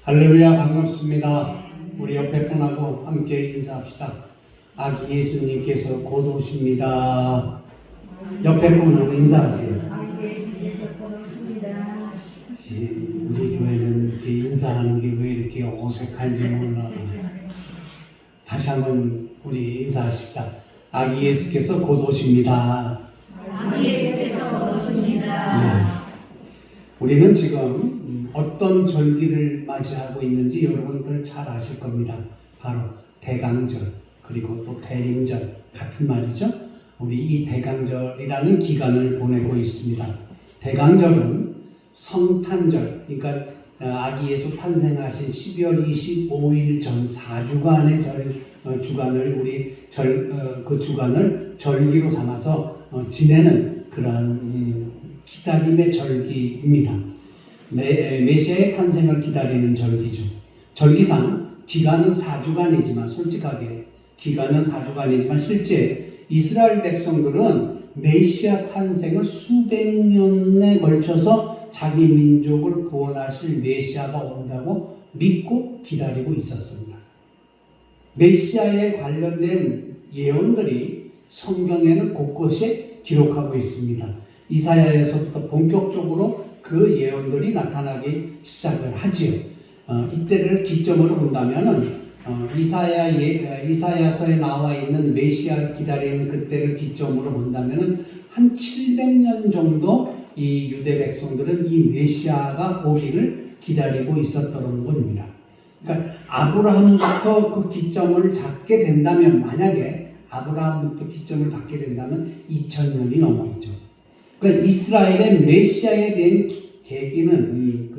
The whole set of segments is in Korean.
할렐루야, 반갑습니다. 우리 옆에 분하고 함께 인사합시다. 아기 예수님께서 곧 오십니다. 옆에 분하고 인사하세요. 우리 교회는 이렇게 인사하는 게 왜 이렇게 어색한지 몰라. 다시 한번 우리 인사하십시다. 아기 예수께서 곧 오십니다. 아기 예수께서 곧 오십니다. 네. 우리는 지금 어떤 절기를 맞이하고 있는지 여러분들 잘 아실 겁니다. 바로 대강절, 그리고 또 대림절 같은 말이죠. 우리 이 대강절이라는 기간을 보내고 있습니다. 대강절은 성탄절, 그러니까 아기 예수 탄생하신 12월 25일 전 4주간의 주간을 우리 그 주간을 절기로 삼아서 지내는 그러한 기다림의 절기입니다. 메시아의 탄생을 기다리는 절기죠. 절기상 기간은 4주간이지만 솔직하게 기간은 4주간이지만 실제 이스라엘 백성들은 메시아 탄생을 수백 년에 걸쳐서 자기 민족을 구원하실 메시아가 온다고 믿고 기다리고 있었습니다. 메시아에 관련된 예언들이 성경에는 곳곳에 기록하고 있습니다. 이사야에서부터 본격적으로 그 예언들이 나타나기 시작을 하지요. 이때를 기점으로 본다면은 이사야서에 나와 있는 메시아를 기다리는 그때를 기점으로 본다면은 한 700년 정도 이 유대 백성들은 이 메시아가 오기를 기다리고 있었던 겁니다. 그러니까 아브라함부터 그 기점을 잡게 된다면, 만약에 아브라함부터 기점을 받게 된다면 2000년이 넘어 있죠. 그러니까 이스라엘의 메시아에 대한 계기는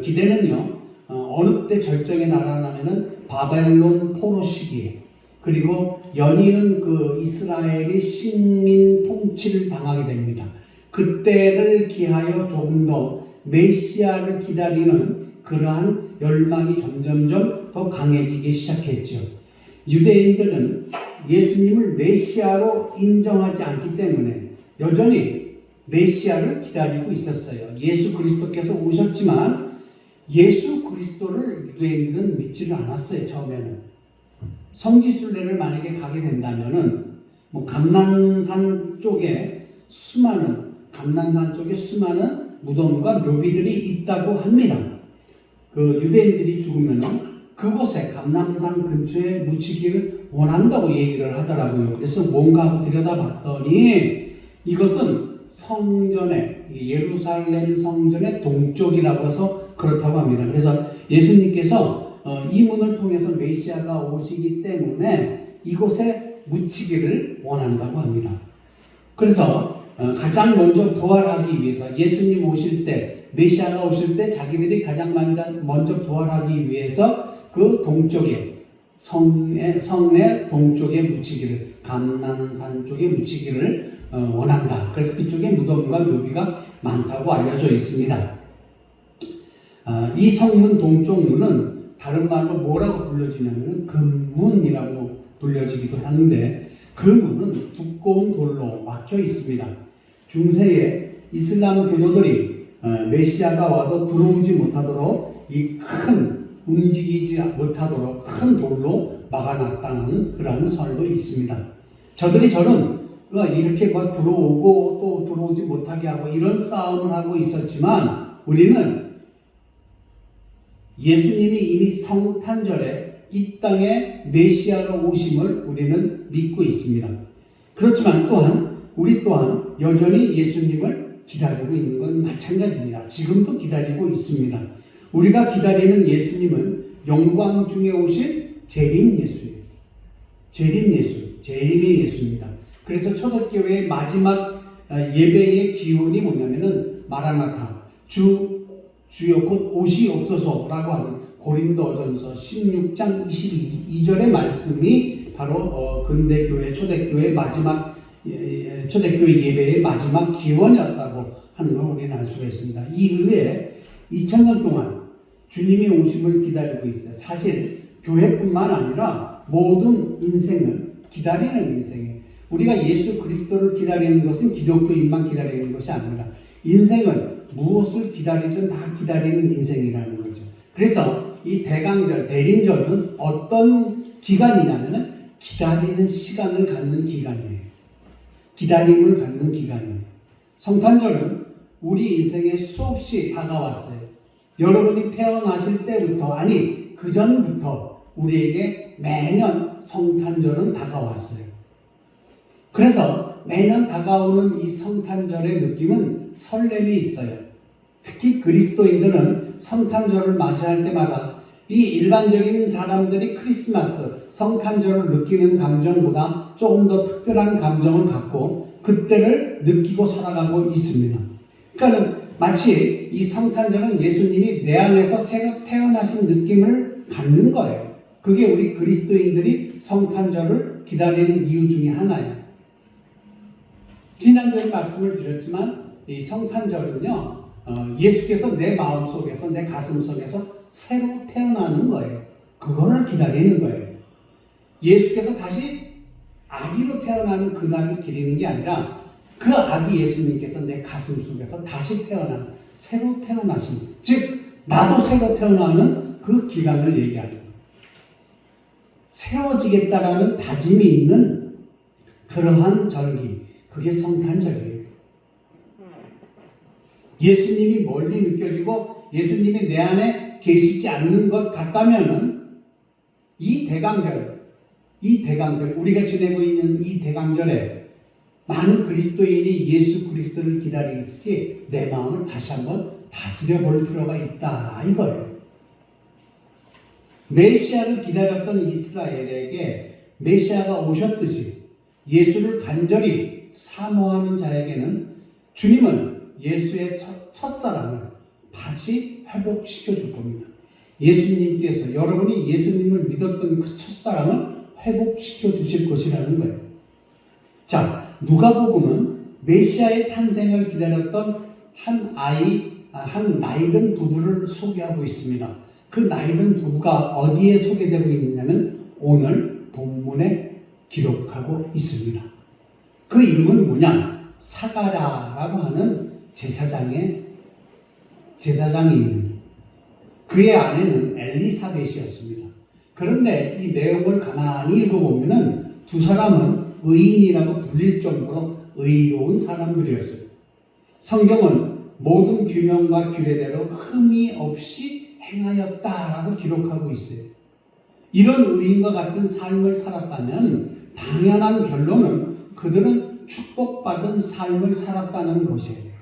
기대는요, 어느 때 절정에 날아나면은 바벨론 포로 시기에, 그리고 연이은 그 이스라엘이 식민 통치를 당하게 됩니다. 그때를 기하여 조금 더 메시아를 기다리는 그러한 열망이 점점점 더 강해지기 시작했죠. 유대인들은 예수님을 메시아로 인정하지 않기 때문에 여전히 메시아를 기다리고 있었어요. 예수 그리스도께서 오셨지만 예수 그리스도를 유대인들은 믿지를 않았어요. 처음에는 성지순례를 만약에 가게 된다면은 감난산 쪽에 수많은 무덤과 묘비들이 있다고 합니다. 그 유대인들이 죽으면은 그곳에 감난산 근처에 묻히기를 원한다고 얘기를 하더라고요. 그래서 뭔가 하고 들여다봤더니 이것은 성전의, 예루살렘 성전의 동쪽이라고 해서 그렇다고 합니다. 그래서 예수님께서 이 문을 통해서 메시아가 오시기 때문에 이곳에 묻히기를 원한다고 합니다. 그래서 가장 먼저 부활하기 위해서, 예수님 오실 때, 메시아가 오실 때 자기들이 가장 먼저 부활하기 위해서 그 동쪽에, 성의 동쪽에 묻히기를, 감난산 쪽에 묻히기를 원한다. 그래서 그쪽에 무덤과 묘비가 많다고 알려져 있습니다. 이 성문 동쪽 문은 다른 말로 뭐라고 불려지냐면 금문이라고 불려지기도 하는데, 그 문은 두꺼운 돌로 막혀 있습니다. 중세에 이슬람 교도들이 메시아가 와도 들어오지 못하도록 움직이지 못하도록 큰 돌로 막아놨다는 그런 설도 있습니다. 저는 이렇게 들어오고 또 들어오지 못하게 하고 이런 싸움을 하고 있었지만, 우리는 예수님이 이미 성탄절에 이 땅에 메시아로 오심을 우리는 믿고 있습니다. 그렇지만 우리 또한 여전히 예수님을 기다리고 있는 건 마찬가지입니다. 지금도 기다리고 있습니다. 우리가 기다리는 예수님은 영광 중에 오신 재림 예수예요. 재림의 예수입니다. 그래서 초대교회의 마지막 예배의 기원이 뭐냐면은 마라나타, 주여 곧 오시옵소서라고 하는 고린도전서 16장 22절의 말씀이 바로 근대 교회, 초대교회 마지막 초대교회 예배의 마지막 기원이었다고 하는 걸 우리는 알 수가 있습니다. 이 의외에 2000년 동안 주님의 오심을 기다리고 있어요. 사실 교회뿐만 아니라 모든 인생은 기다리는 인생이에요. 우리가 예수 그리스도를 기다리는 것은 기독교인만 기다리는 것이 아닙니다. 인생은 무엇을 기다리든 다 기다리는 인생이라는 거죠. 그래서 이 대강절, 대림절은 어떤 기간이냐면은 기다리는 시간을 갖는 기간이에요. 기다림을 갖는 기간이에요. 성탄절은 우리 인생에 수없이 다가왔어요. 여러분이 태어나실 때부터, 아니 그 전부터 우리에게 매년 성탄절은 다가왔어요. 그래서 매년 다가오는 이 성탄절의 느낌은 설렘이 있어요. 특히 그리스도인들은 성탄절을 맞이할 때마다 이 일반적인 사람들이 크리스마스, 성탄절을 느끼는 감정보다 조금 더 특별한 감정을 갖고 그때를 느끼고 살아가고 있습니다. 그러니까 마치 이 성탄절은 예수님이 내 안에서 새로 태어나신 느낌을 갖는 거예요. 그게 우리 그리스도인들이 성탄절을 기다리는 이유 중에 하나예요. 지난주에 말씀을 드렸지만 이 성탄절은요, 예수께서 내 마음 속에서, 내 가슴 속에서 새로 태어나는 거예요. 그거를 기다리는 거예요. 예수께서 다시 아기로 태어나는 그날을 기리는 게 아니라 그 아기 예수님께서 내 가슴 속에서 다시 태어나는, 새로 태어나신, 즉 나도 새로 태어나는 그 기간을 얘기하는 거예요. 새로워지겠다라는 다짐이 있는 그러한 절기, 그게 성탄절이에요. 예수님이 멀리 느껴지고 예수님이 내 안에 계시지 않는 것 같다면은 이 대강절, 우리가 지내고 있는 이 대강절에 많은 그리스도인이 예수 그리스도를 기다리듯이 내 마음을 다시 한번 다스려 볼 필요가 있다 이거예요. 메시아를 기다렸던 이스라엘에게 메시아가 오셨듯이 예수를 간절히 사모하는 자에게는 주님은 예수의 첫사랑을 다시 회복시켜 줄 겁니다. 예수님께서 여러분이 예수님을 믿었던 그 첫사랑을 회복시켜 주실 것이라는 거예요. 자, 누가복음은 메시아의 탄생을 기다렸던 한 나이든 부부를 소개하고 있습니다. 그 나이든 부부가 어디에 소개되고 있느냐면 오늘 본문에 기록하고 있습니다. 그 이름은 뭐냐? 사가랴라고 하는 제사장입니다. 그의 아내는 엘리사벳이었습니다. 그런데 이 내용을 가만히 읽어보면은 두 사람은 의인이라고 불릴 정도로 의로운 사람들이었어요. 성경은 모든 규명과 규례대로 흠이 없이 행하였다라고 기록하고 있어요. 이런 의인과 같은 삶을 살았다면 당연한 결론은 그들은 축복받은 삶을 살았다는 것이에요.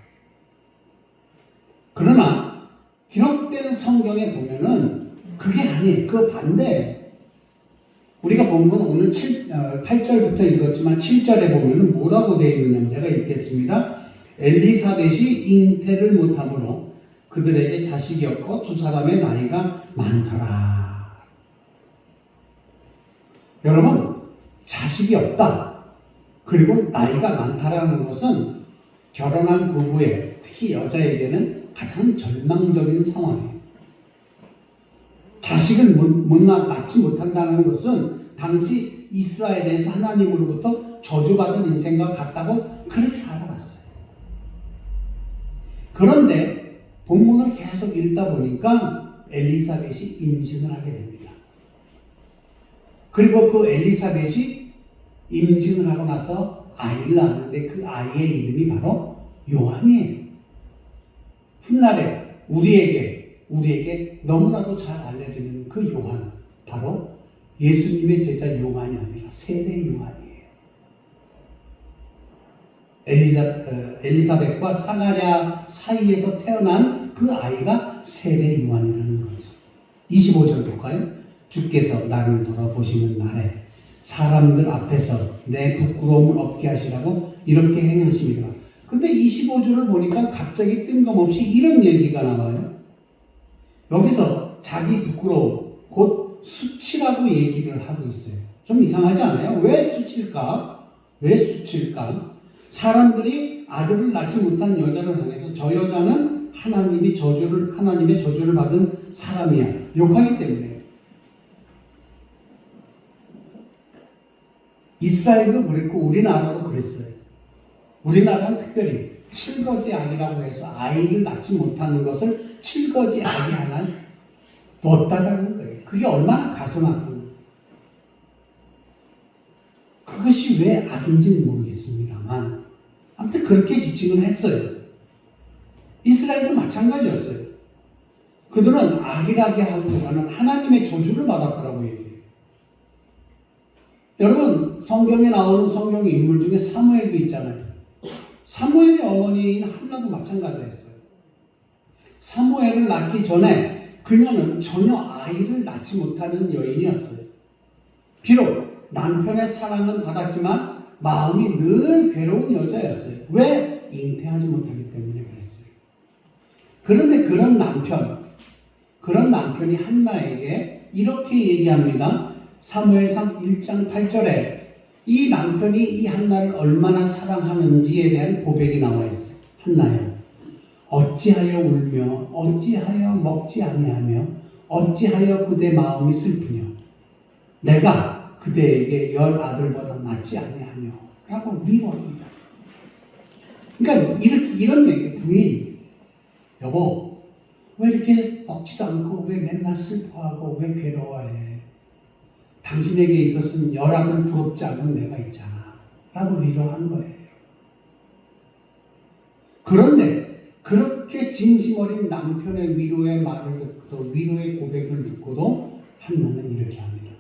그러나 기록된 성경에 보면은 그게 아니에요. 그 반대. 우리가 보면 오늘 8절부터 읽었지만 7절에 보면은 뭐라고 되어 있느냐 제가 읽겠습니다. 엘리사벳이 잉태를 못하므로 그들에게 자식이 없고 두 사람의 나이가 많더라. 여러분, 자식이 없다. 그리고 나이가 많다라는 것은 결혼한 부부의, 특히 여자에게는 가장 절망적인 상황이에요. 자식을 낳지 못한다는 것은 당시 이스라엘에서 하나님으로부터 저주받은 인생과 같다고 그렇게 알아봤어요. 그런데 본문을 계속 읽다 보니까 엘리사벳이 임신을 하게 됩니다. 그리고 그 엘리사벳이 임신을 하고 나서 아이를 낳았는데 그 아이의 이름이 바로 요한이에요. 훗날에 우리에게 너무나도 잘 알려지는 그 요한, 바로 예수님의 제자 요한이 아니라 세례 요한이에요. 엘리사벳과 사가랴 사이에서 태어난 그 아이가 세례 요한이라는 거죠. 25절 볼까요? 주께서 나를 돌아보시는 날에 사람들 앞에서 내 부끄러움을 없게 하시라고 이렇게 행하십니다. 근데 25절을 보니까 갑자기 뜬금없이 이런 얘기가 나와요. 여기서 자기 부끄러움, 곧 수치라고 얘기를 하고 있어요. 좀 이상하지 않아요? 왜 수치일까? 사람들이 아들을 낳지 못한 여자를 향해서 저 여자는 하나님의 저주를 받은 사람이야. 욕하기 때문에. 이스라엘도 그랬고 우리나라도 그랬어요. 우리나라는 특별히 칠거지 아기라고 해서 아이를 낳지 못하는 것을 칠거지 아기 하나 못다라는 거예요. 그게 얼마나 가슴 아픈 거예요. 그것이 왜 악인지는 모르겠습니다만 아무튼 그렇게 지칭을 했어요. 이스라엘도 마찬가지였어요. 그들은 악이라게 하기보다는 하나님의 저주를 받았더라고 얘기해요. 여러분 성경에 나오는 성경 인물 중에 사무엘도 있잖아요. 사무엘의 어머니인 한나도 마찬가지였어요. 사무엘을 낳기 전에 그녀는 전혀 아이를 낳지 못하는 여인이었어요. 비록 남편의 사랑은 받았지만 마음이 늘 괴로운 여자였어요. 왜? 잉태하지 못하기 때문에 그랬어요. 그런데 그런 남편이 한나에게 이렇게 얘기합니다. 사무엘상 1장 8절에 이 남편이 이 한나를 얼마나 사랑하는지에 대한 고백이 나와 있어요. 한나여, 어찌하여 울며 어찌하여 먹지 아니하며 어찌하여 그대 마음이 슬프며 내가 그대에게 10아들보다 낫지 아니하며 라고 위로합니다. 그러니까 이런 얘기, 부인 여보 왜 이렇게 먹지도 않고 왜 맨날 슬퍼하고 왜 괴로워해? 당신에게 있어서는 10아들 부럽지 않은 내가 있잖아 라고 위로한 거예요. 그런데 그렇게 진심 어린 남편의 위로의 말을 듣고 위로의 고백을 듣고도 한나는 이렇게 합니다.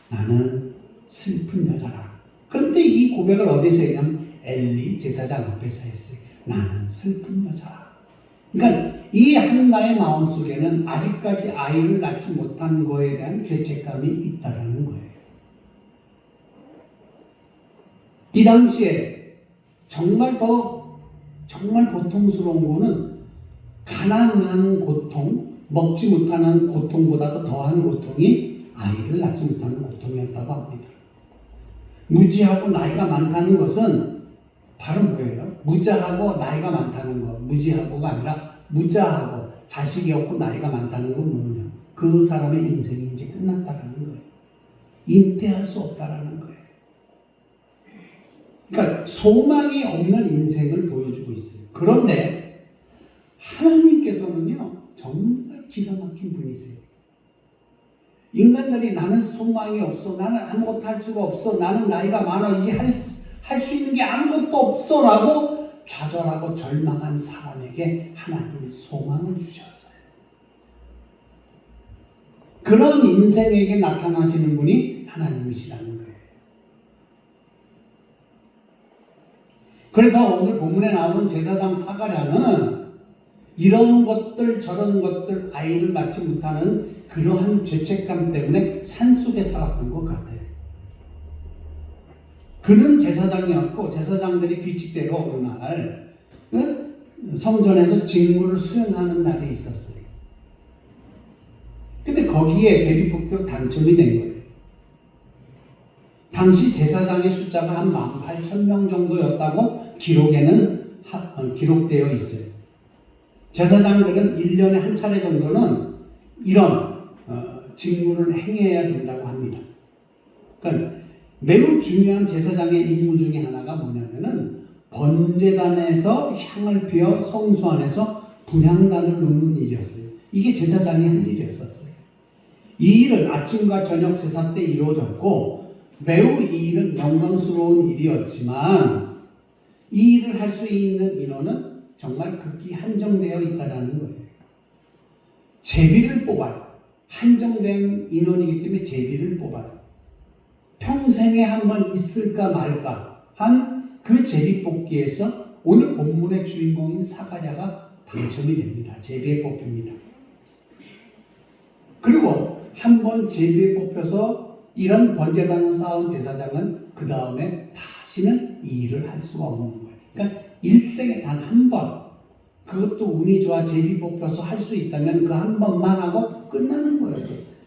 나는 슬픈 여자라. 그런데 이 고백을 어디서 했냐면 엘리 제사장 앞에서 했어요. 나는 슬픈 여자라. 그러니까 이 한나의 마음속에는 아직까지 아이를 낳지 못한 거에 대한 죄책감이 있다라는 거예요. 이 당시에 정말 고통스러운 거는 가난한 고통, 먹지 못하는 고통보다도 더한 고통이 아이를 낳지 못하는 고통이었다고 합니다. 무지하고 나이가 많다는 것은 바로 뭐예요? 무자하고 나이가 많다는 거. 무지하고가 아니라 무자하고 자식이 없고 나이가 많다는 건 뭐냐? 그 사람의 인생이 이제 끝났다라는 거예요. 잉태할 수 없다라는 거예요. 그러니까 소망이 없는 인생을 보여주고 있어요. 그런데 하나님께서는요 정말 기가 막힌 분이세요. 인간들이 나는 소망이 없어, 나는 아무것도 할 수가 없어, 나는 나이가 많아, 이제 할 수 있는 게 아무것도 없어 라고 좌절하고 절망한 사람에게 하나님이 소망을 주셨어요. 그런 인생에게 나타나시는 분이 하나님이시라는 거예요. 그래서 오늘 본문에 나오는 제사장 사가랴는 이런 것들 저런 것들 아이를 낳지 못하는 그러한 죄책감 때문에 산속에 살았던 것 같아요. 그는 제사장이었고 제사장들이 규칙대로 어느 날 성전에서 직무를 수행하는 날이 있었어요. 근데 거기에 제비뽑기로 당첨이 된 거예요. 당시 제사장의 숫자가 한 18,000명 정도였다고 기록에는 기록되어 있어요. 제사장들은 1년에 한 차례 정도는 이런 직무를 행해야 된다고 합니다. 그러니까 매우 중요한 제사장의 임무 중에 하나가 뭐냐면은 번제단에서 향을 피워 성소 안에서 분향단을 놓는 일이었어요. 이게 제사장이 할 일이었었어요. 이 일은 아침과 저녁 제사 때 이루어졌고 매우 이 일은 영광스러운 일이었지만 이 일을 할 수 있는 인원은 정말 극히 한정되어 있다는 거예요. 제비를 뽑아요. 한정된 인원이기 때문에 제비를 뽑아요. 평생에 한번 있을까 말까 한 그 제비 뽑기에서 오늘 본문의 주인공인 사가랴가 당첨이 됩니다. 제비에 뽑힙니다. 그리고 한번 제비에 뽑혀서 이런 번제단을 쌓은 제사장은 그 다음에 다시는 이 일을 할 수가 없는 거예요. 그러니까 일생에 단 한 번, 그것도 운이 좋아 제비 뽑혀서 할 수 있다면 그 한 번만 하고 끝나는 거였었어요.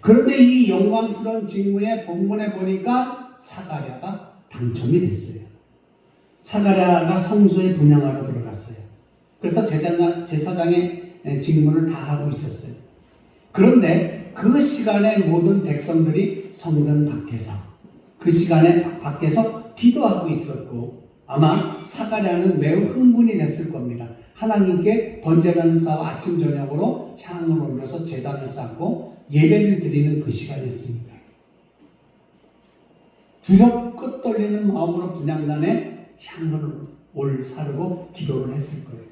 그런데 이 영광스러운 직무에 본문에 보니까 사가랴가 당첨이 됐어요. 사가랴가 성소에 분향하러 들어갔어요. 그래서 제사장의 직무를 다 하고 있었어요. 그런데 그 시간에 모든 백성들이 성전 밖에서 그 시간에 밖에서 기도하고 있었고 아마 사가랴는 매우 흥분이 됐을 겁니다. 하나님께 번제단을 쌓아 아침 저녁으로 향을 올려서 제단을 쌓고 예배를 드리는 그 시간이었습니다. 두렵 끝 떨리는 마음으로 분향단에 향을 사르고 기도를 했을 거예요.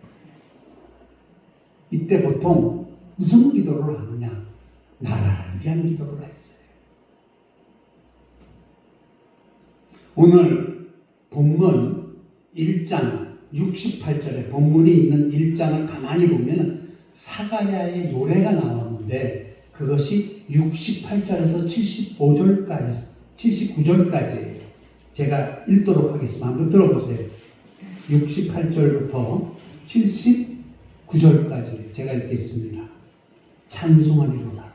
이때 보통 무슨 기도를 하느냐? 나라를 위한 기도를 했어요. 오늘 본문 1장 68절에 본문이 있는 1장을 가만히 보면 사가랴의 노래가 나오는데 그것이 68절에서 79절까지 제가 읽도록 하겠습니다. 한번 들어보세요. 68절부터 79절까지 제가 읽겠습니다. 찬송하리로다.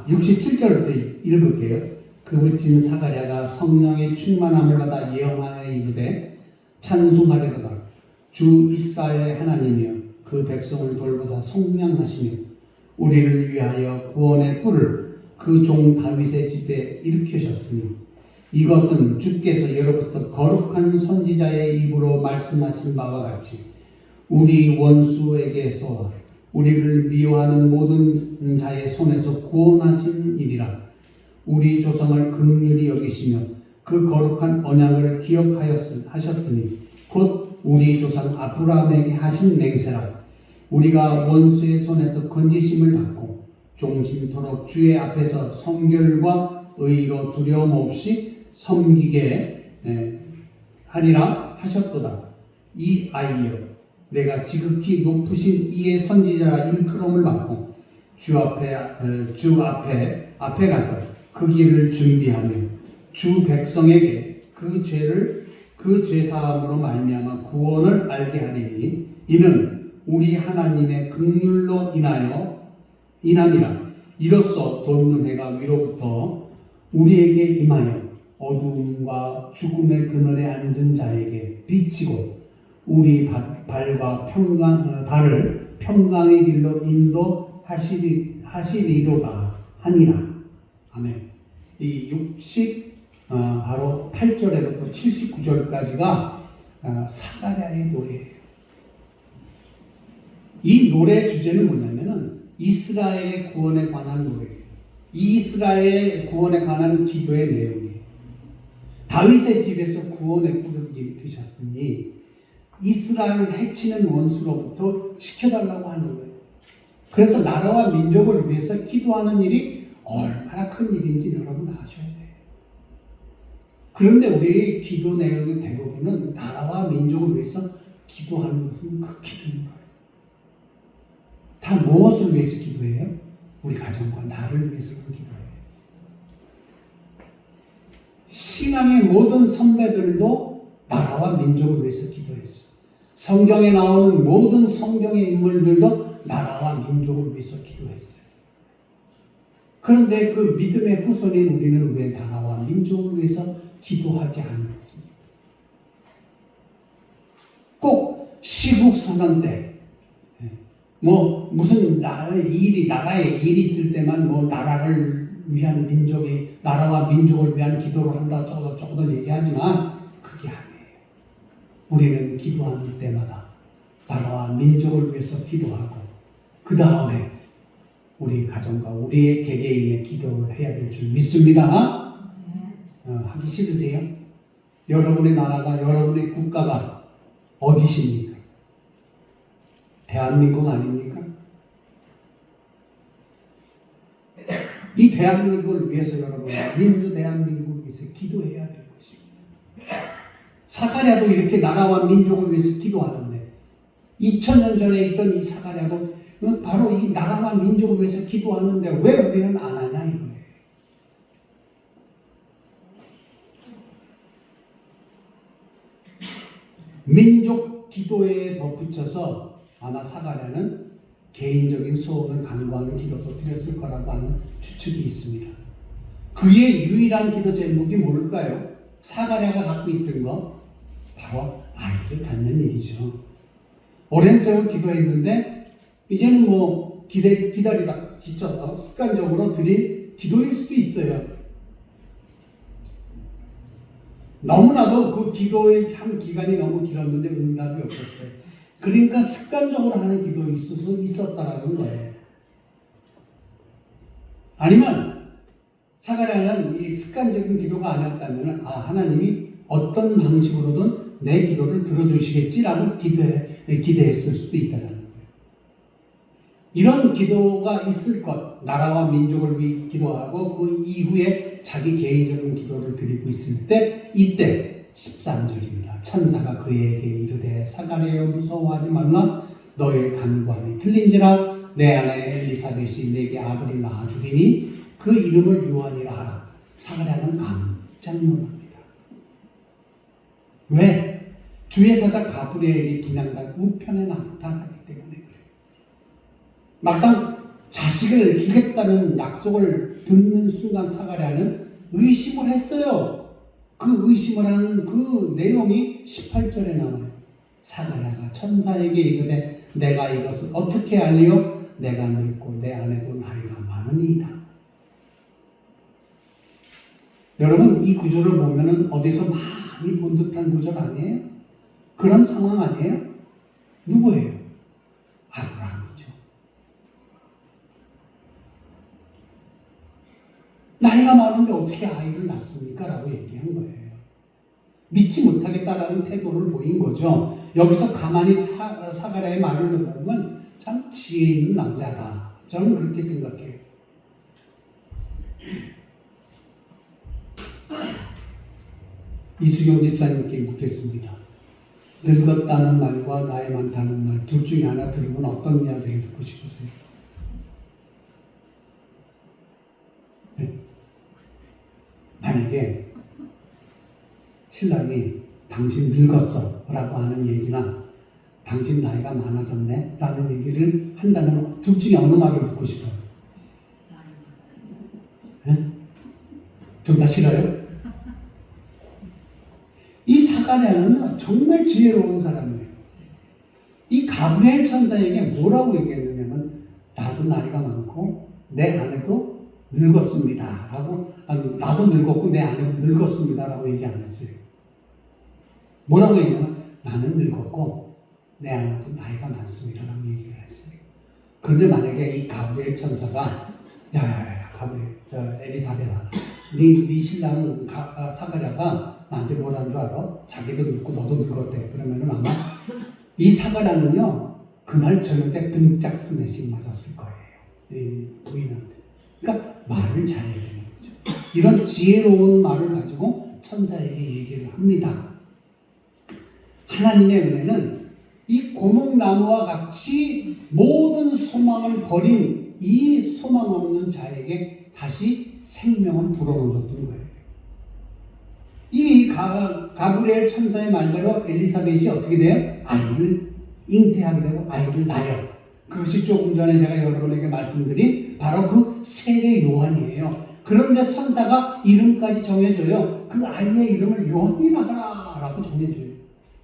67절부터 읽을게요. 그 붙인 사가랴가 성령의 충만함을 받아 예언하여 이르되 찬송하리로다. 주 이스라엘의 하나님이여 그 백성을 돌보사 속량하시며 우리를 위하여 구원의 뿔을 그 종 다윗의 집에 일으키셨으니 이것은 주께서 예로부터 거룩한 선지자의 입으로 말씀하신 바와 같이 우리 원수에게서 우리를 미워하는 모든 자의 손에서 구원하신 일이라. 우리 조상을 긍휼히 여기시며 그 거룩한 언약을 기억하셨으니 곧 우리 조상 아브라함에게 하신 맹세라. 우리가 원수의 손에서 건지심을 받고 종신토록 주의 앞에서 성결과 의로 두려움 없이 섬기게 하리라 하셨도다. 이 아이여 내가 지극히 높으신 이의 선지자라 일컬음을 받고 주 앞에 가서 그 길을 준비하며 주 백성에게 그 죄 사함으로 말미암아 구원을 알게 하리니 이는 우리 하나님의 긍휼로 인함이라. 이로써 돋는 해가 위로부터 우리에게 임하여 어두움과 죽음의 그늘에 앉은 자에게 비치고 우리 발을 평강의 길로 인도하시리로다 하니라. 아멘. 이 바로 8절에부터 79절까지가 사가랴의 노래예요. 이 노래의 주제는 뭐냐면은 이스라엘의 구원에 관한 노래예요. 이스라엘의 구원에 관한 기도의 내용이에요. 다윗의 집에서 구원의 뿔을 일으키셨으니 이스라엘을 해치는 원수로부터 지켜달라고 하는 거예요. 그래서 나라와 민족을 위해서 기도하는 일이 얼마나 큰 일인지 여러분 아셔야 돼요. 그런데 우리 기도 내용의 대부분은 나라와 민족을 위해서 기도하는 것은 극히 드문 거예요. 다 무엇을 위해서 기도해요? 우리 가정과 나를 위해서 기도해요. 신앙의 모든 선배들도 나라와 민족을 위해서 기도했어요. 성경에 나오는 모든 성경의 인물들도 나라와 민족을 위해서 기도했어요. 그런데 그 믿음의 후손인 우리는 왜 나라와 민족을 위해서 기도하지 않습니까? 꼭 시국선언 때, 무슨 나라의 일이 있을 때만 나라를 위한 나라와 민족을 위한 기도를 한다, 저거도 얘기하지만 그게 아니에요. 우리는 기도하는 때마다 나라와 민족을 위해서 기도하고 그 다음에 우리 가정과 우리의 개개인의 기도를 해야 될 줄 믿습니다. 하기 싫으세요? 여러분의 나라가, 여러분의 국가가 어디십니까? 대한민국 아닙니까? 이 대한민국을 위해서 여러분, 민주 대한민국을 위해서 기도해야 될 것입니다. 사가랴도 이렇게 나라와 민족을 위해서 기도하는데 2000년 전에 있던 이 사가랴도 바로 이 나라와 민족을 위해서 기도하는데 왜 우리는 안 하냐 이거예요. 민족 기도에 덧붙여서 아마 사가랴는 개인적인 소원을 간구하는 기도도 드렸을 거라고 하는 추측이 있습니다. 그의 유일한 기도 제목이 뭘까요? 사가랴가 갖고 있던 거 바로 아이를 갖는 일이죠. 오랜 세월 기도했는데 이제는 기다리다 지쳐서 습관적으로 드린 기도일 수도 있어요. 너무나도 그 기도의 한 기간이 너무 길었는데 응답이 없었어요. 그러니까 습관적으로 하는 기도일 수 있었다라는 거예요. 아니면 사가랴는 이 습관적인 기도가 아니었다면 하나님이 어떤 방식으로든 내 기도를 들어주시겠지라고 기대했을 수도 있다는 거예요. 이런 기도가 있을 것, 나라와 민족을 위해 기도하고 그 이후에 자기 개인적인 기도를 드리고 있을 때 이때 13절입니다. 천사가 그에게 이르되 사가랴여 무서워하지 말라. 너의 간구함이 들린지라. 내 아내 엘리사벳이 내게 아들을 낳아주리니 그 이름을 요한이라 하라. 사가랴는 깜짝 놀랍니다. 왜? 주의 사자 가브리엘이 분향단 우편에 나타났기 때문에 그래요. 막상 자식을 주겠다는 약속을 듣는 순간 사가랴는 의심을 했어요. 그 의심을 하는 그 내용이 18절에 나와요. 사가랴가 천사에게 이르되 내가 이것을 어떻게 알리오? 내가 늙고 내 아내도 나이가 많으니이다. 여러분 이 구절을 보면은 어디서 많이 본 듯한 구절 아니에요? 그런 상황 아니에요? 누구예요? 아브라함이죠. 나이가 많은데 어떻게 아이를 낳습니까? 라고 얘기한 거예요. 믿지 못하겠다라는 태도를 보인 거죠. 여기서 가만히 사가랴의 말을 들어보면 참 지혜 있는 남자다. 저는 그렇게 생각해요. 이수경 집사님께 묻겠습니다. 늙었다는 말과 나이 많다는 말 둘 중에 하나 들으면 어떤 이야기를 듣고 싶으세요? 네. 만약에 신랑이 당신 늙었어 라고 하는 얘기나 당신 나이가 많아졌네 라는 얘기를 한다면 둘 중에 어느 말을 듣고 싶어요? 네? 둘 다 싫어요? 이 사가랴는 정말 지혜로운 사람이에요. 이 가브리엘 천사에게 뭐라고 얘기했느냐면 나도 나이가 많고 내 아내도 늙었습니다 라고, 나도 늙었고 내 아내도 늙었습니다 라고 얘기 안 했어요. 뭐라고 얘기하면 나는 늙었고 내 아내도 나이가 많습니다 라고 얘기를 했어요. 그런데 만약에 이 가브리엘 천사가 야야야 가브리엘 엘리사벳아 네 신랑 사가랴가 나한테 뭐라는 줄 알아? 자기도 늙고 너도 늙었대. 그러면은 아마 이 사가랴는요 그날 저녁 때 등짝 스매싱 맞았을 거예요. 이 부인한테. 그러니까 말을 잘해야 되는 거죠. 이런 지혜로운 말을 가지고 천사에게 얘기를 합니다. 하나님의 은혜는 이 고목나무와 같이 모든 소망을 버린 이 소망 없는 자에게 다시 생명을 불어넣어줬던 거예요. 이 가브리엘 천사의 말대로 엘리사벳이 어떻게 돼요? 아이를 잉태하게 되고 아이를 낳아요. 그것이 조금 전에 제가 여러분에게 말씀드린 바로 그 세례 요한이에요. 그런데 천사가 이름까지 정해줘요. 그 아이의 이름을 요한이라 하라 라고 정해줘요.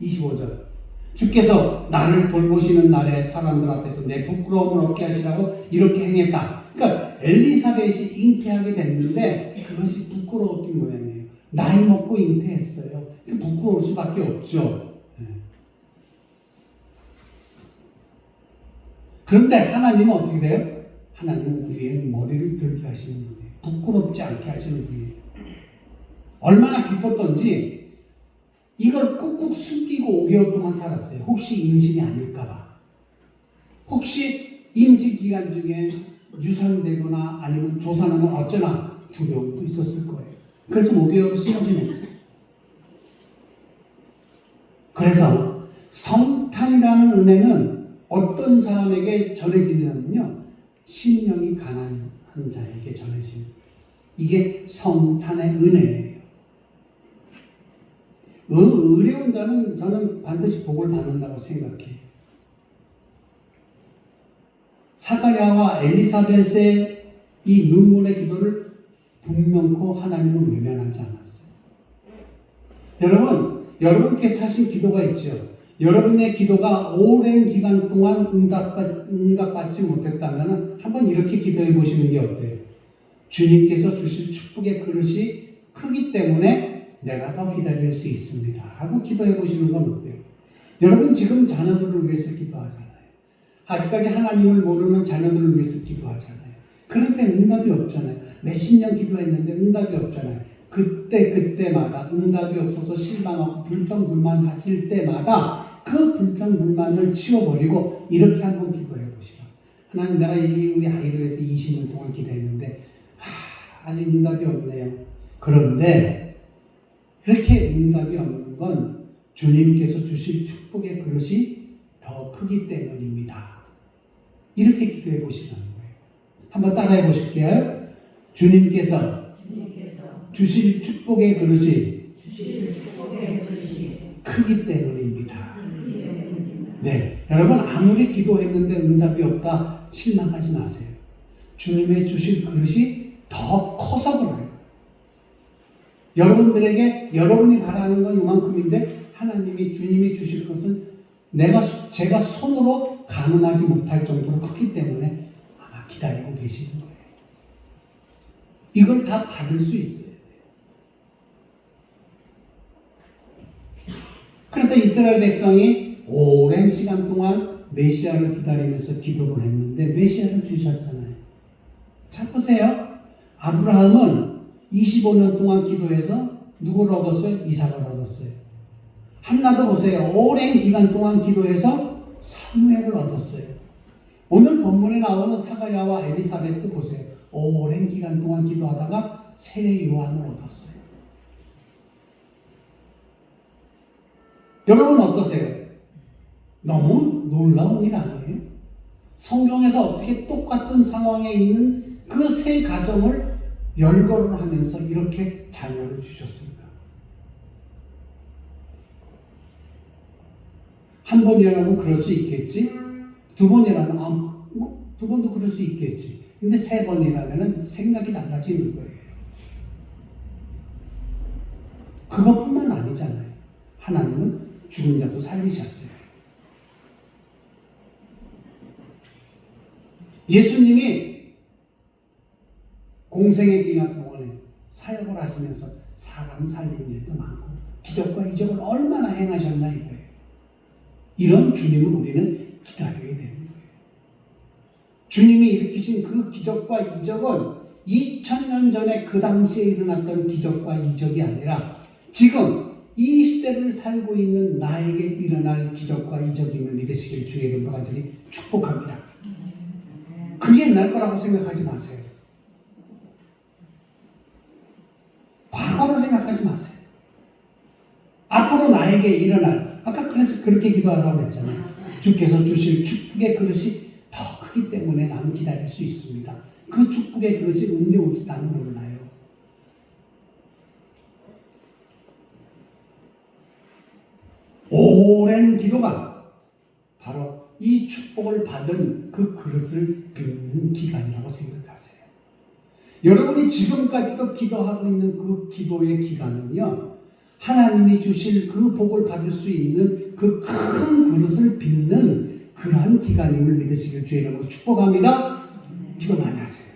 25절 주께서 나를 돌보시는 날에 사람들 앞에서 내 부끄러움을 없게 하시라고 이렇게 행했다. 그러니까 엘리사벳이 잉태하게 됐는데 그것이 부끄러웠던 모양이에요. 나이 먹고 잉태했어요. 부끄러울 수밖에 없죠. 그런데 하나님은 어떻게 돼요? 하나님은 우리의 머리를 들게 하시는 분이에요. 부끄럽지 않게 하시는 분이에요. 얼마나 기뻤던지 이걸 꾹꾹 숨기고 5개월 동안 살았어요. 혹시 임신이 아닐까봐. 혹시 임신 기간 중에 유산되거나 아니면 조산하면 어쩌나 두려움도 있었을 거예요. 그래서 5개월 숨어 지냈어요. 그래서 성탄이라는 은혜는 어떤 사람에게 전해지냐면요. 심령이 가난한 자에게 전해집니다. 이게 성탄의 은혜예요. 의로운 자는 저는 반드시 복을 받는다고 생각해요. 사가랴와 엘리사벳의 이 눈물의 기도를 분명코 하나님은 외면하지 않았어요. 여러분께서 하신 기도가 있죠. 여러분의 기도가 오랜 기간 동안 응답받지 못했다면 한번 이렇게 기도해 보시는 게 어때요? 주님께서 주실 축복의 그릇이 크기 때문에 내가 더 기다릴 수 있습니다. 라고 기도해 보시는 건 어때요? 여러분 지금 자녀들을 위해서 기도하잖아요. 아직까지 하나님을 모르는 자녀들을 위해서 기도하잖아요. 그런데 응답이 없잖아요. 몇십 년 기도했는데 응답이 없잖아요. 그때마다 응답이 없어서 실망하고 불평불만하실 때마다 그 불평불만을 치워버리고 이렇게 한번 기도해 보시라. 하나님, 내가 우리 아이를 위해서 20년 동안 기도했는데 아직 응답이 없네요. 그런데 그렇게 응답이 없는 건 주님께서 주실 축복의 그릇이 더 크기 때문입니다. 이렇게 기도해 보시라는 거예요. 한번 따라해 보실게요. 주님께서 주실 축복의 그릇이 크기 때문입니다. 네, 여러분 아무리 기도했는데 응답이 없다 실망하지 마세요. 주님의 주실 그릇이 더 커서 그래요. 여러분들에게 여러분이 바라는 건 이만큼인데 주님이 주실 것은 제가 손으로 가늠하지 못할 정도로 크기 때문에 아마 기다리고 계시는 거예요. 이걸 다 받을 수 있어요. 그래서 이스라엘 백성이 오랜 시간 동안 메시아를 기다리면서 기도를 했는데 메시아를 주셨잖아요. 자 보세요. 아브라함은 25년 동안 기도해서 누구를 얻었어요? 이삭을 얻었어요. 한나도 보세요. 오랜 기간 동안 기도해서 사무엘을 얻었어요. 오늘 본문에 나오는 사가랴와 엘리사벳도 보세요. 오랜 기간 동안 기도하다가 세례 요한을 얻었어요. 여러분 어떠세요? 너무 놀라운 일 아니에요? 성경에서 어떻게 똑같은 상황에 있는 그 세 가정을 열거를 하면서 이렇게 자녀를 주셨습니까? 한 번이라면 그럴 수 있겠지. 두 번이라면 두 번도 그럴 수 있겠지. 근데 세 번이라면 생각이 달라지는 거예요. 그것뿐만 아니잖아요. 하나님은 죽은 자도 살리셨어요. 예수님이 공생의 기간 동안에 사역을 하시면서 사람 살린 일도 많고 기적과 이적을 얼마나 행하셨나 이거예요. 이런 주님을 우리는 기다려야 되는 거예요. 주님이 일으키신 그 기적과 이적은 2000년 전에 그 당시에 일어났던 기적과 이적이 아니라 지금 이 시대를 살고 있는 나에게 일어날 기적과 이적임을 믿으시길 주의 이름으로 간절히 축복합니다. 그게 옛날 거라고 생각하지 마세요. 과거를 생각하지 마세요. 앞으로 나에게 일어날, 아까 그래서 그렇게 기도하라고 했잖아요. 주께서 주실 축복의 그릇이 더 크기 때문에 나는 기다릴 수 있습니다. 그 축복의 그릇이 언제 올지 나는 몰라요. 오랜 기도가 바로 이 축복을 받은 그 그릇을 빚는 기간이라고 생각하세요. 여러분이 지금까지도 기도하고 있는 그 기도의 기간은요, 하나님이 주실 그 복을 받을 수 있는 그 큰 그릇을 빚는 그러한 기간임을 믿으시길 주의 이름으로 축복합니다. 기도 많이 하세요.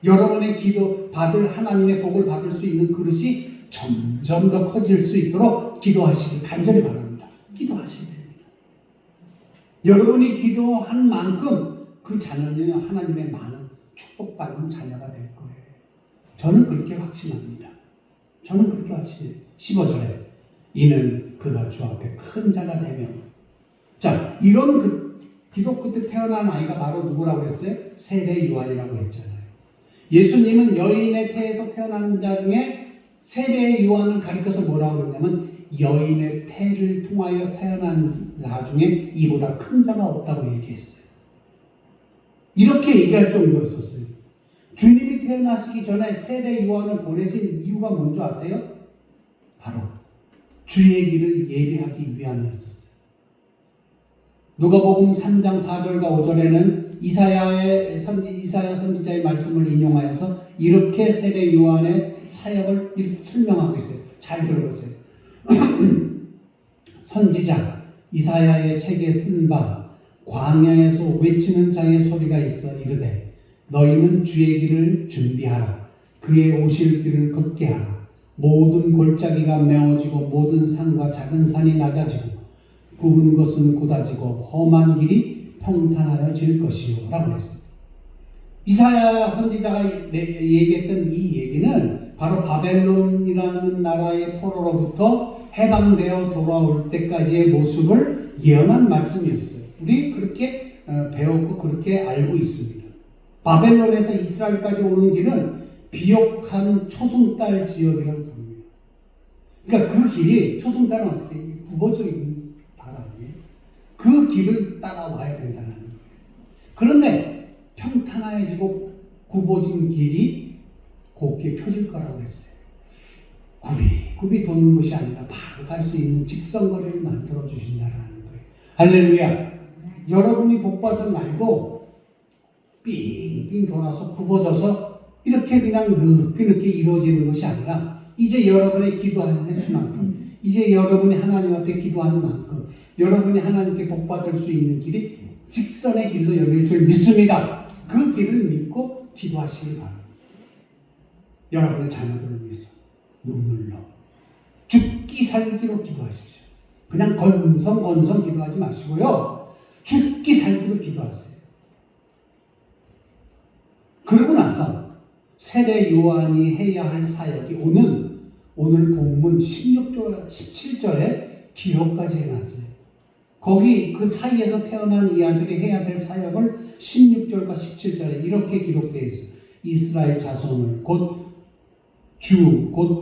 여러분의 기도 받을 하나님의 복을 받을 수 있는 그릇이 점점 더 커질 수 있도록 기도하시길 간절히 바랍니다. 기도하셔야 됩니다. 여러분이 기도한 만큼 그 자녀는 하나님의 많은 축복받는 자녀가 될 거예요. 저는 그렇게 확신합니다. 저는 그렇게 확신해요. 15절에 이는 그가 주 앞에 큰 자가 되며, 자, 이런 그 기도 끝에 태어난 아이가 바로 누구라고 했어요? 세례 요한이라고 했잖아요. 예수님은 여인의 태에서 태어난 자 중에 세례 요한을 가리켜서 뭐라고 그러냐면 여인의 태를 통하여 태어난 자 중에 이보다 큰 자가 없다고 얘기했어요. 이렇게 얘기할 정도였었어요. 주님이 태어나시기 전에 세례 요한을 보내신 이유가 뭔지 아세요? 바로 주의 길을 예비하기 위함이었었어요. 누가복음 3장 4절과 5절에는 이사야 선지자의 말씀을 인용하여서 이렇게 세례 요한의 사역을 설명하고 있어요. 잘 들어보세요. 선지자 이사야의 책에 쓴 바 광야에서 외치는 자의 소리가 있어 이르되 너희는 주의 길을 준비하라. 그의 오실 길을 걷게 하라. 모든 골짜기가 메워지고 모든 산과 작은 산이 낮아지고 굽은 것은 곧아지고 험한 길이 평탄하여질 것이요 라고 했습니다. 이사야 선지자가 얘기했던 이 얘기는 바로 바벨론이라는 나라의 포로로부터 해방되어 돌아올 때까지의 모습을 예언한 말씀이었어요. 우리 그렇게 배웠고 그렇게 알고 있습니다. 바벨론에서 이스라엘까지 오는 길은 비옥한 초승달 지역이라고 부릅니다. 그러니까 그 길이, 초승달은 어떻게 굽어져 있는 바람이에요. 그 길을 따라와야 된다는 거예요. 그런데 평탄해지고 굽어진 길이 곱게 펴질 거라고 했어요. 굽이 도는 것이 아니라 바로 갈 수 있는 직선거리를 만들어 주신다라는 거예요. 할렐루야. 여러분이 복받은 날도 삥삥 돌아서 굽어져서 이렇게 그냥 늦게 이루어지는 것이 아니라 이제 여러분의 기도하는 횟수만큼, 이제 여러분이 하나님 앞에 기도하는 만큼 여러분이 하나님께 복받을 수 있는 길이 직선의 길로 열릴 줄 믿습니다. 그 길을 믿고 기도하시기 바랍니다. 여러분의 자녀들을 위해서 눈물로 죽기 살기로 기도하십시오. 그냥 건성 기도하지 마시고요. 죽기 살기로 기도하세요. 그러고 나서 세례 요한이 해야 할 사역이 오늘 본문 16절, 17절에 기록까지 해놨어요. 거기 그 사이에서 태어난 이 아들이 해야 될 사역을 16절과 17절에 이렇게 기록되어 있어요. 이스라엘 자손을 곧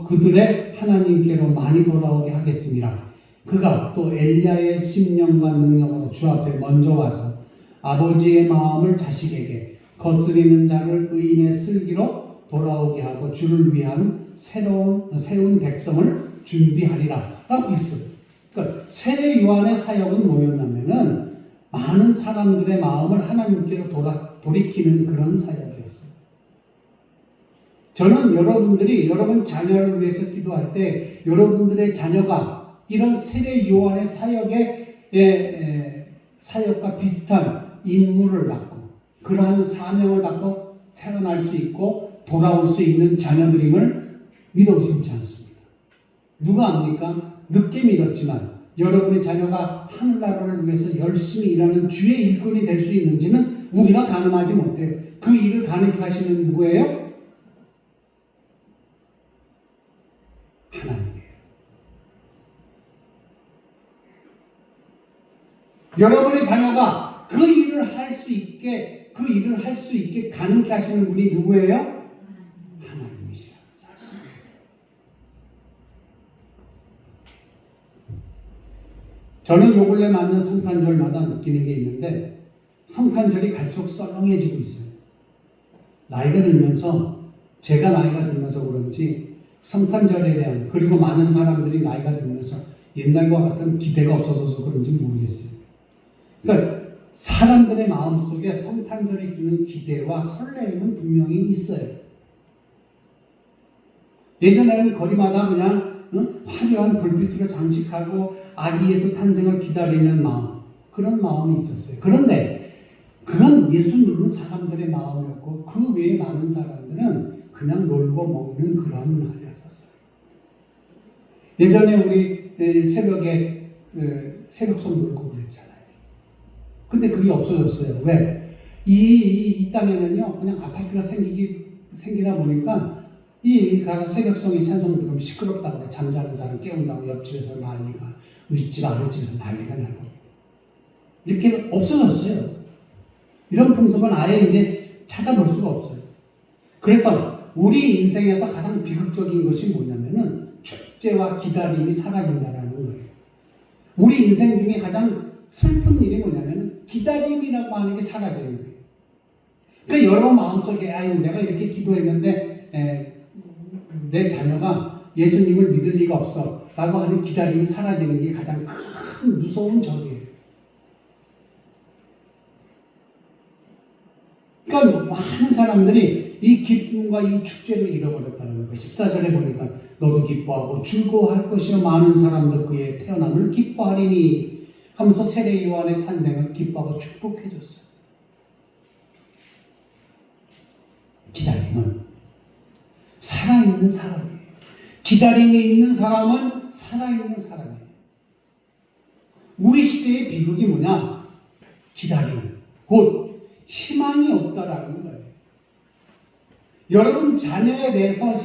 그들의 하나님께로 많이 돌아오게 하겠습니다. 그가 또 엘리야의 심령과 능력으로 주 앞에 먼저 와서 아버지의 마음을 자식에게 거스리는 자를 의인의 슬기로 돌아오게 하고 주를 위한 세운 백성을 준비하리라 라고 했어요. 그러니까 세례 요한의 사역은 뭐였냐면은 많은 사람들의 마음을 하나님께로 돌이키는 그런 사역이었어요. 저는 여러분 자녀를 위해서 기도할 때 여러분들의 자녀가 이런 세례 요한의 사역과 비슷한 임무를 받고 그러한 사명을 받고 태어날 수 있고 돌아올 수 있는 자녀들임을 믿어 의심치 않습니다. 누가 압니까? 늦게 믿었지만 여러분의 자녀가 하늘나라를 위해서 열심히 일하는 주의 일꾼이 될 수 있는지는 우리가 가늠하지 못해요. 그 일을 가능케 하시는 누구예요? 하나님이에요. 여러분의 자녀가 그 일을 할 수 있게 가능케 하시는 분이 누구예요? 하나님이시라는 사실. 저는 요 근래 맞는 성탄절마다 느끼는 게 있는데 성탄절이 갈수록 썰렁해지고 있어요. 제가 나이가 들면서 그런지 성탄절에 대한 그리고 많은 사람들이 나이가 들면서 옛날과 같은 기대가 없어서 그런지 모르겠어요. 그러니까 사람들의 마음속에 성탄절이 주는 기대와 설렘은 분명히 있어요. 예전에는 거리마다 그냥 화려한 불빛으로 장식하고 아기 예수 탄생을 기다리는 마음, 그런 마음이 있었어요. 그런데 그건 예수 믿는 사람들의 마음이었고 그 외에 많은 사람들은 그냥 놀고 먹는 그런 날이었었어요. 예전에 우리 새벽에 새벽송 놀고 그랬잖아요. 근데 그게 없어졌어요. 왜? 이 땅에는요, 그냥 아파트가 생기다 보니까 가서 새벽송이 찬송 부르면 시끄럽다고 그래. 잠자는 사람 깨운다고 옆집에서 난리가, 윗집 아랫집에서 난리가 나고. 이렇게 없어졌어요. 이런 풍습은 아예 이제 찾아볼 수가 없어요. 그래서 우리 인생에서 가장 비극적인 것이 뭐냐면은 축제와 기다림이 사라진다는 거예요. 우리 인생 중에 가장 슬픈 일이 뭐냐면 기다림이라고 하는 게 사라지는 거예요. 그러니까 여러분 마음속에 내가 이렇게 기도했는데 내 자녀가 예수님을 믿을 리가 없어 라고 하는 기다림이 사라지는 게 가장 큰 무서운 적이에요. 그러니까 많은 사람들이 이 기쁨과 이 축제를 잃어버렸다는 거예요. 14절에 보니까 너도 기뻐하고 즐거워할 것이요 많은 사람도 그의 태어남을 기뻐하리니 하면서 세례 요한의 탄생을 기뻐하고 축복해줬어요. 기다림은 살아있는 사람이에요. 기다림에 있는 사람은 살아있는 사람이에요. 우리 시대의 비극이 뭐냐? 기다림, 곧 희망이 없다라는 거예요. 여러분 자녀에 대해서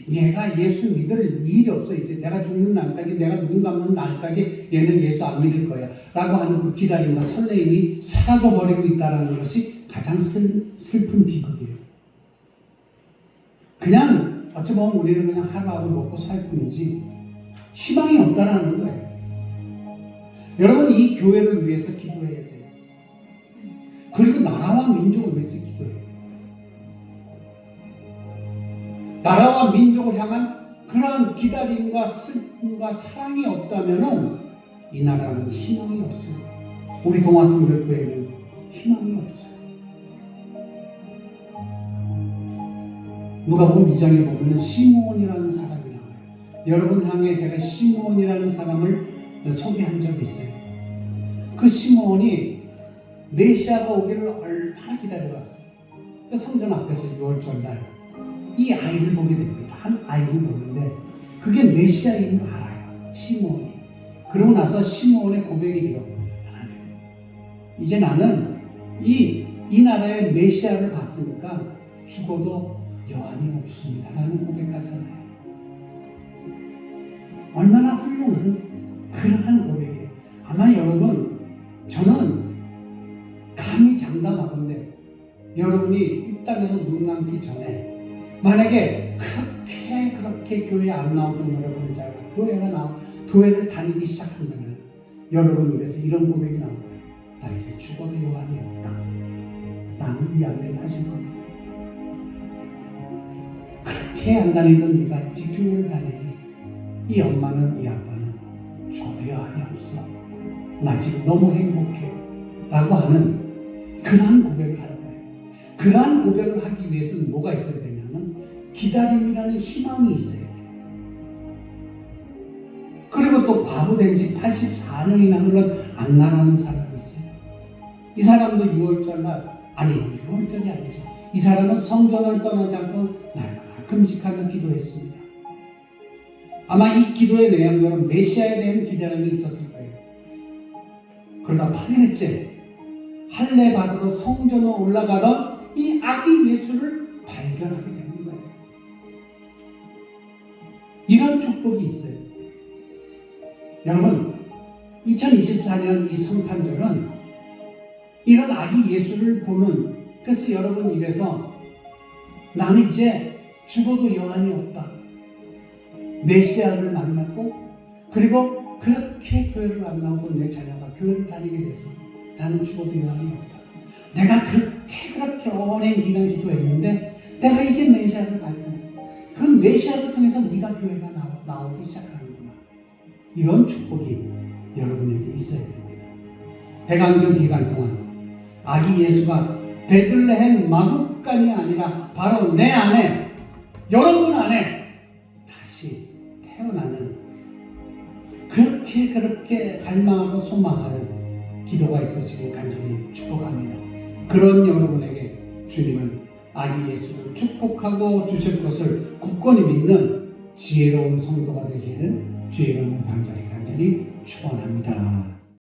얘가 예수 믿을 일이 없어. 이제 내가 죽는 날까지, 내가 눈 감는 날까지 얘는 예수 안 믿을 거야 라고 하는 그 기다림과 설레임이 사라져버리고 있다는 것이 가장 슬픈 비극이에요. 그냥 어찌 보면 우리는 그냥 하루하루 먹고 살 뿐이지 희망이 없다는 거예요. 여러분 이 교회를 위해서 기도해야 돼요. 그리고 나라와 민족을 위해서 기도해야 돼요. 나라와 민족을 향한 그러한 기다림과 슬픔과 사랑이 없다면은 이 나라는 희망이 없어요. 우리 동화성결교회는 희망이 없어요. 누가복음 2장에 보면은 시므온이라는 사람이 나와요. 여러분 향해 제가 시므온이라는 사람을 소개한 적이 있어요. 그 시므온이 메시아가 오기를 얼마나 기다려왔어요. 그 성전 앞에서 6월절 날 이 아이를 보게 됩니다. 한 아이를 보는데 그게 메시아인 걸 알아요. 시므온이. 그러고 나서 시므온의 고백이 이래요. 하나님, 이제 나는 이 나라의 메시아를 봤으니까 죽어도 여한이 없습니다 라는 고백하잖아요. 얼마나 훌륭한 그러한 고백이에요. 아마 여러분, 저는 감히 장담하건대 여러분이 이 땅에서 눈 감기 전에 만약에 그렇게 교회에 안 나오던 여러분의 자가 교회를 다니기 시작한다면 여러분 입에서 이런 고백이 나올 거예요. 나 이제 죽어도 여한이 없다 라는 이야기를 하실 겁니다. 그렇게 안 다니던 네가 이제 교회를 다니니 이 엄마는 이 아빠는 저도 여한이 없어. 나 지금 너무 행복해 라고 하는 그러한 고백을 하는 거예요. 그러한 고백을 하기 위해서는 뭐가 있어야 되냐면 기다림이라는 희망이 있어야 돼요. 그리고 또 과부된 지 84년이나 흘러 안나라는 사람이 있어요. 이 사람도 6월절이 아니죠. 이 사람은 성전을 떠나지 않고 날마다 금식하며 기도했습니다. 아마 이 기도의 내용대로 메시아에 대한 기다림이 있었을 거예요. 그러다 8일째 할례 받으러 성전으로 올라가던 이 아기 예수를 발견하게 되는 거예요. 이런 축복이 있어요. 여러분, 2024년 이 성탄절은 이런 아기 예수를 보는, 그래서 여러분 입에서 나는 이제 죽어도 여한이 없다. 메시아를 만났고 그리고 그렇게 교회를 안 나오고 내 자녀가 교회를 다니게 돼서 나는 죽어도 여한이 없다. 내가 그렇게 오랜 기간 기도했는데 내가 이제 메시아를 발견했어. 그 메시아를 통해서 네가 교회가 나오기 시작하는구나. 이런 축복이 여러분에게 있어야 됩니다. 백왕절 기간 동안 아기 예수가 베들레헴 마구간이 아니라 바로 내 안에, 여러분 안에 다시 태어나는, 그렇게 갈망하고 소망하는 기도가 있으시길 간절히 축복합니다. 그런 여러분에게 주님은 아기 예수를 축복하고 주실 것을 굳건히 믿는 지혜로운 성도가 되기를 주의 이름으로 간절히 축원합니다.